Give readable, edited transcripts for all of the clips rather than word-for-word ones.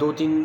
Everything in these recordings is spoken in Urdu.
2-3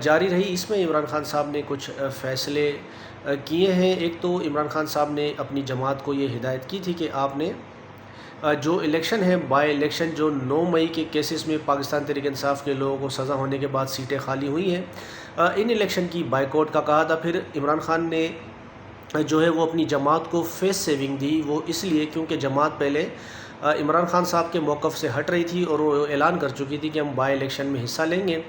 جاری رہی۔ اس میں عمران خان صاحب نے کچھ فیصلے کیے ہیں۔ ایک تو عمران خان صاحب نے اپنی جماعت کو یہ ہدایت کی تھی کہ آپ نے جو الیکشن ہے بائی الیکشن جو 9 مئی کے کیسز میں پاکستان تحریک انصاف کے لوگوں کو سزا ہونے کے بعد سیٹیں خالی ہوئی ہیں، ان الیکشن کی بائیکاٹ کا کہا تھا۔ پھر عمران خان نے جو ہے وہ اپنی جماعت کو فیس سیونگ دی، وہ اس لیے کیونکہ جماعت پہلے عمران خان صاحب کے موقف سے ہٹ رہی تھی اور وہ اعلان کر چکی تھی کہ ہم بائی الیکشن میں حصہ لیں گے۔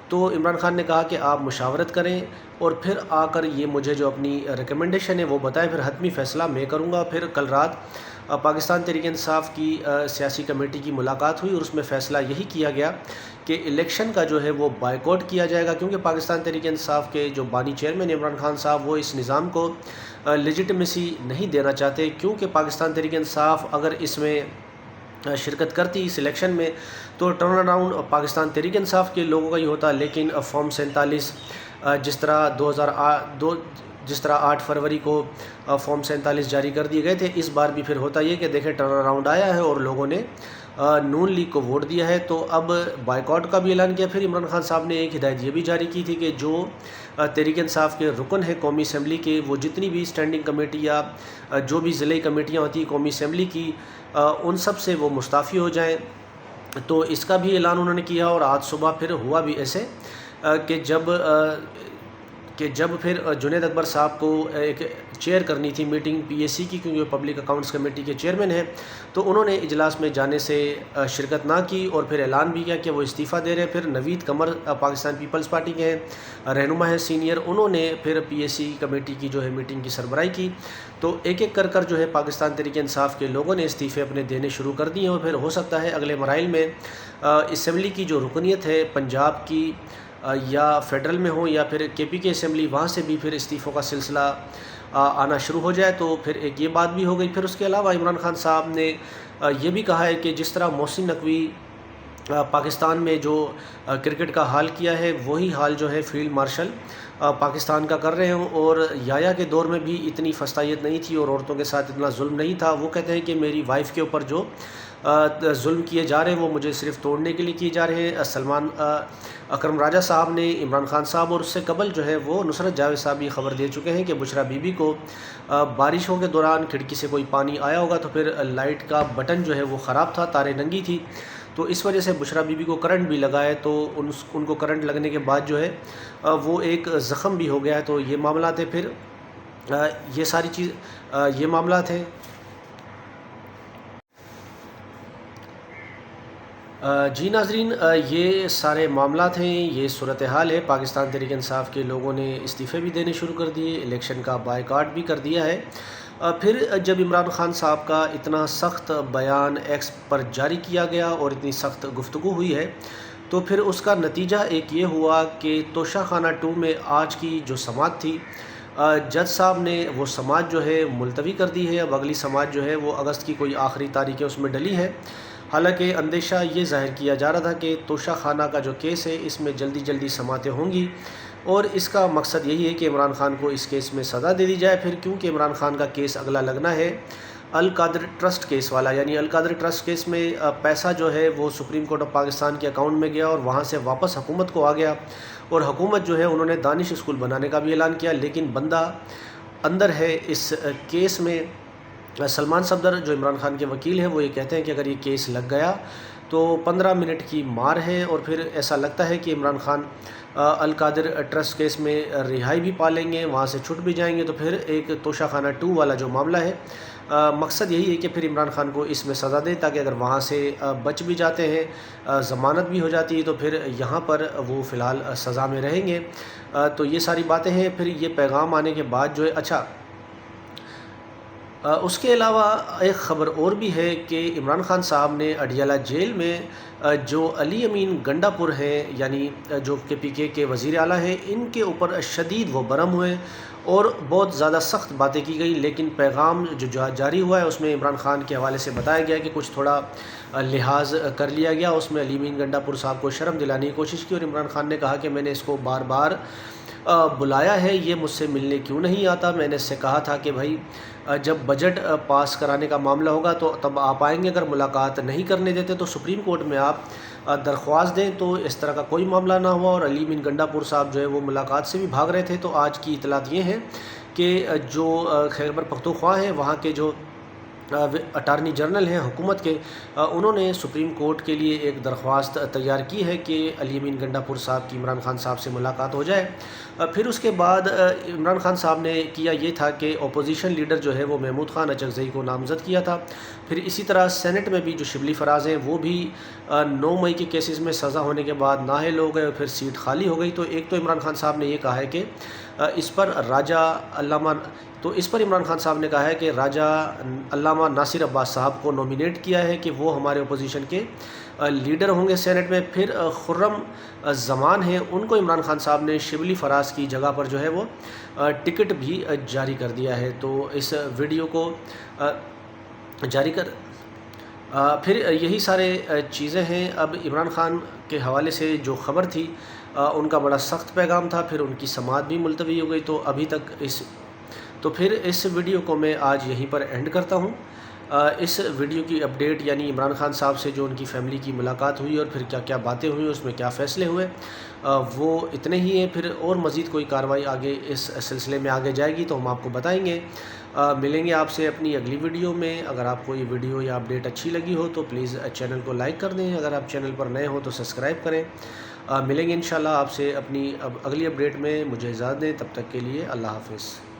تو عمران خان نے کہا کہ آپ مشاورت کریں اور پھر آ کر یہ مجھے جو اپنی ریکمنڈیشن ہے وہ بتائیں، پھر حتمی فیصلہ میں کروں گا۔ پھر کل رات پاکستان تحریک انصاف کی سیاسی کمیٹی کی ملاقات ہوئی اور اس میں فیصلہ یہی کیا گیا کہ الیکشن کا جو ہے وہ بائیکاٹ کیا جائے گا، کیونکہ پاکستان تحریک انصاف کے جو بانی چیئرمین عمران خان صاحب وہ اس نظام کو لیجیٹمیسی نہیں دینا چاہتے، کیونکہ پاکستان تحریک انصاف اگر اس میں شرکت کرتی اس الیکشن میں تو ٹرن اراؤنڈ پاکستان تحریک انصاف کے لوگوں کا ہی ہوتا، لیکن فارم 47 جس طرح 8 فروری کو فارم 47 جاری کر دیے گئے تھے، اس بار بھی پھر ہوتا یہ کہ دیکھیں ٹرن اراؤنڈ آیا ہے اور لوگوں نے نون لیگ کو ووٹ دیا ہے۔ تو اب بائیکاٹ کا بھی اعلان کیا۔ پھر عمران خان صاحب نے ایک ہدایت یہ بھی جاری کی تھی کہ جو تحریک انصاف کے رکن ہیں قومی اسمبلی کے، وہ جتنی بھی اسٹینڈنگ کمیٹی یا جو بھی ضلعی کمیٹیاں ہوتی ہیں قومی اسمبلی کی، ان سب سے وہ مستعفی ہو جائیں۔ تو اس کا بھی اعلان انہوں نے کیا، اور آج صبح پھر ہوا بھی ایسے کہ جب پھر جنید اکبر صاحب کو ایک چیئر کرنی تھی میٹنگ پی اے سی کی، کیونکہ وہ پبلک اکاؤنٹس کمیٹی کے چیئرمین ہیں، تو انہوں نے اجلاس میں جانے سے شرکت نہ کی اور پھر اعلان بھی کیا کہ وہ استعفیٰ دے رہے ہیں۔ پھر نوید قمر پاکستان پیپلز پارٹی کے ہیں، رہنما ہیں سینئر، انہوں نے پھر پی اے سی کمیٹی کی جو ہے میٹنگ کی سربراہی کی۔ تو ایک ایک کر جو ہے پاکستان تحریک انصاف کے لوگوں نے استعفے اپنے دینے شروع کر دیے، اور پھر ہو سکتا ہے اگلے مراحل میں اسمبلی کی جو رکنیت ہے پنجاب کی یا فیڈرل میں ہو یا پھر کے پی کے اسمبلی، وہاں سے بھی پھر استعفوں کا سلسلہ آنا شروع ہو جائے۔ تو پھر ایک یہ بات بھی ہو گئی۔ پھر اس کے علاوہ عمران خان صاحب نے یہ بھی کہا ہے کہ جس طرح محسن نقوی پاکستان میں جو کرکٹ کا حال کیا ہے، وہی حال جو ہے فیلڈ مارشل پاکستان کا کر رہے ہوں، اور یایا کے دور میں بھی اتنی فسطائیت نہیں تھی اور عورتوں کے ساتھ اتنا ظلم نہیں تھا۔ وہ کہتے ہیں کہ میری وائف کے اوپر جو ظلم کیے جا رہے ہیں وہ مجھے صرف توڑنے کے لیے کیے جا رہے ہیں۔ سلمان اکرم راجہ صاحب نے عمران خان صاحب اور اس سے قبل جو ہے وہ نصرت جاوید صاحب یہ خبر دے چکے ہیں کہ بشرا بی بی کو بارشوں کے دوران کھڑکی سے کوئی پانی آیا ہوگا تو پھر لائٹ کا بٹن جو ہے وہ خراب تھا، تاریں ننگی تھی، تو اس وجہ سے بشرا بی بی کو کرنٹ بھی لگا ہے، تو ان کو کرنٹ لگنے کے بعد جو ہے وہ ایک زخم بھی ہو گیا ہے۔ تو یہ معاملات ہیں، پھر یہ ساری یہ معاملات ہیں۔ جی ناظرین، یہ سارے معاملات ہیں، یہ صورتحال ہے۔ پاکستان تحریک انصاف کے لوگوں نے استعفے بھی دینے شروع کر دیے، الیکشن کا بائیکاٹ بھی کر دیا ہے۔ پھر جب عمران خان صاحب کا اتنا سخت بیان ایکس پر جاری کیا گیا اور اتنی سخت گفتگو ہوئی ہے، تو پھر اس کا نتیجہ ایک یہ ہوا کہ توشہ خانہ 2 میں آج کی جو سماعت تھی، جج صاحب نے وہ سماعت جو ہے ملتوی کر دی ہے۔ اب اگلی سماعت جو ہے وہ اگست کی کوئی آخری تاریخیں اس میں ڈلی ہے۔ حالانکہ اندیشہ یہ ظاہر کیا جا رہا تھا کہ توشہ خانہ کا جو کیس ہے اس میں جلدی سماعتیں ہوں گی، اور اس کا مقصد یہی ہے کہ عمران خان کو اس کیس میں سزا دے دی جائے۔ پھر کیونکہ عمران خان کا کیس اگلا لگنا ہے القادر ٹرسٹ کیس والا، یعنی القادر ٹرسٹ کیس میں پیسہ جو ہے وہ سپریم کورٹ آف پاکستان کے اکاؤنٹ میں گیا اور وہاں سے واپس حکومت کو آ گیا، اور حکومت جو ہے انہوں نے دانش اسکول بنانے کا بھی اعلان کیا، لیکن بندہ اندر ہے اس کیس میں۔ سلمان صفدر جو عمران خان کے وکیل ہیں وہ یہ کہتے ہیں کہ اگر یہ کیس لگ گیا تو 15 منٹ کی مار ہے، اور پھر ایسا لگتا ہے کہ عمران خان القادر ٹرسٹ کیس میں رہائی بھی پا لیں گے، وہاں سے چھٹ بھی جائیں گے۔ تو پھر ایک توشہ خانہ 2 والا جو معاملہ ہے، مقصد یہی ہے کہ پھر عمران خان کو اس میں سزا دیں، تاکہ اگر وہاں سے بچ بھی جاتے ہیں، ضمانت بھی ہو جاتی ہے، تو پھر یہاں پر وہ فی الحال سزا میں رہیں گے۔ تو یہ ساری باتیں ہیں۔ پھر یہ پیغام آنے کے بعد جو ہے اس کے علاوہ ایک خبر اور بھی ہے کہ عمران خان صاحب نے اڈیالہ جیل میں جو علی امین گنڈا پور ہیں، یعنی جو کے پی کے وزیر اعلیٰ ہیں، ان کے اوپر شدید وہ برہم ہوئے اور بہت زیادہ سخت باتیں کی گئی، لیکن پیغام جو جاری ہوا ہے اس میں عمران خان کے حوالے سے بتایا گیا کہ کچھ تھوڑا لحاظ کر لیا گیا۔ اس میں علی امین گنڈا پور صاحب کو شرم دلانے کی کوشش کی، اور عمران خان نے کہا کہ میں نے اس کو بار بار بلایا ہے، یہ مجھ سے ملنے کیوں نہیں آتا؟ میں نے اس سے کہا تھا کہ بھائی جب بجٹ پاس کرانے کا معاملہ ہوگا تو تب آپ آئیں گے، اگر ملاقات نہیں کرنے دیتے تو سپریم کورٹ میں آپ درخواست دیں تو اس طرح کا کوئی معاملہ نہ ہوا، اور علی امین گنڈاپور صاحب جو ہے وہ ملاقات سے بھی بھاگ رہے تھے۔ تو آج کی اطلاعات یہ ہیں کہ جو خیبر پختونخوا ہیں وہاں کے جو اٹارنی جنرل ہیں حکومت کے، انہوں نے سپریم کورٹ کے لیے ایک درخواست تیار کی ہے کہ علی امین گنڈاپور صاحب کی عمران خان صاحب سے ملاقات ہو جائے۔ پھر اس کے بعد عمران خان صاحب نے کیا یہ تھا کہ اپوزیشن لیڈر جو ہے وہ محمود خان اچکزئی کو نامزد کیا تھا۔ پھر اسی طرح سینٹ میں بھی جو شبلی فراز ہیں وہ بھی 9 مئی کے کیسز میں سزا ہونے کے بعد نااہل ہو گئے اور پھر سیٹ خالی ہو گئی۔ تو ایک تو عمران خان صاحب نے یہ کہا ہے کہ اس پر عمران خان صاحب نے کہا ہے کہ راجہ علامہ ناصر عباس صاحب کو نومینیٹ کیا ہے کہ وہ ہمارے اپوزیشن کے لیڈر ہوں گے سینٹ میں۔ پھر خرم زمان ہیں، ان کو عمران خان صاحب نے شبلی فراز کی جگہ پر جو ہے وہ ٹکٹ بھی جاری کر دیا ہے۔ تو اس ویڈیو کو جاری کر پھر یہی سارے چیزیں ہیں۔ اب عمران خان کے حوالے سے جو خبر تھی ان کا بڑا سخت پیغام تھا، پھر ان کی سماعت بھی ملتوی ہو گئی۔ تو ابھی تک پھر اس ویڈیو کو میں آج یہیں پر اینڈ کرتا ہوں۔ اس ویڈیو کی اپڈیٹ یعنی عمران خان صاحب سے جو ان کی فیملی کی ملاقات ہوئی اور پھر کیا کیا باتیں ہوئیں، اس میں کیا فیصلے ہوئے، وہ اتنے ہی ہیں۔ پھر اور مزید کوئی کارروائی آگے اس سلسلے میں آگے جائے گی تو ہم آپ کو بتائیں گے۔ ملیں گے آپ سے اپنی اگلی ویڈیو میں۔ اگر آپ کو یہ ویڈیو یا اپڈیٹ اچھی لگی ہو تو پلیز چینل کو لائک کر دیں، اگر آپ چینل پر نئے ہو تو سبسکرائب کریں۔ ملیں گے انشاءاللہ آپ سے اپنی اگلی اپڈیٹ میں۔ مجھے اجازت دیں، تب تک کے لیے اللہ حافظ۔